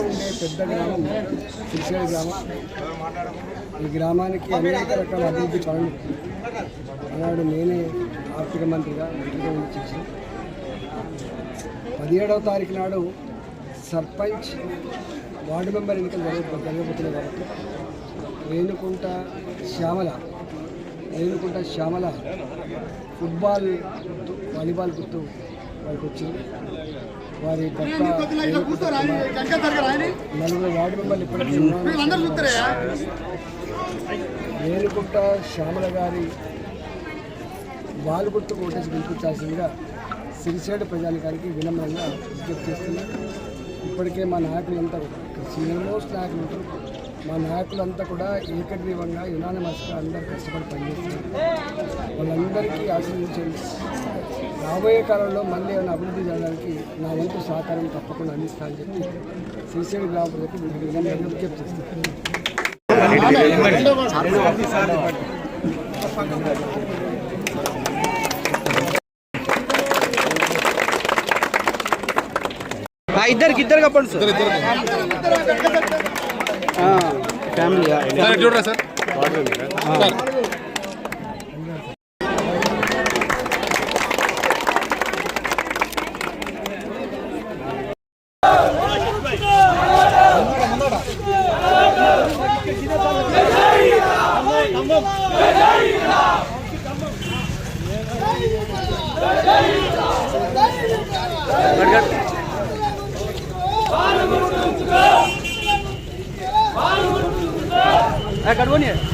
ఉండే పెద్ద గ్రామం సిరిసేడు గ్రామం. ఈ గ్రామానికి అనేక రకాల అభివృద్ధి పనులు ఆనాడు నేనే ఆర్థిక మంత్రిగా చేశాను. 17వ తారీఖు నాడు సర్పంచ్ వార్డు మెంబర్ ఎన్నికలు జరగబోతున్నాయి కాబట్టి రేణుకుంట శ్యామల ఫుట్బాల్ గుర్తు, వాలీబాల్ గుర్తు వారికి వచ్చింది. వారి భర్త నలుగురు వార్డు మెంబర్లు ఇప్పటికీ రేణుకుంట శ్యామల గారి బాల్ గుర్తుకు ఓటేసి గెలిపించాల్సిందిగా సిరిసేడు ప్రజానికానికి వినమ్రంగా విజ్ఞప్తి చేస్తున్నారు. ఇప్పటికే మా నాయకులంతా కూడా సీనియర్ మోస్ట్ నాయకులు ఉంటారు. మా నాయకులంతా కూడా ఏకగ్రీవంగా యునానిమస్గా అందరూ కష్టపడి పనిచేస్తున్నారు. వాళ్ళందరికీ ఆశీర్వదించండి. రాబోయే కాలంలో మళ్ళీ ఏమైనా అభివృద్ధి చేయడానికి నా వంతు సహకారం తప్పకుండా అందిస్తానని చెప్పి సిరిసేడు గ్రామ ప్రజలకు వినమ్రంగా విజ్ఞప్తి చేస్తున్నారు. ఇద్దరికి చెప్పండి సార్. ఫ్యామిలీ చూడరా సార్. कटवनी है।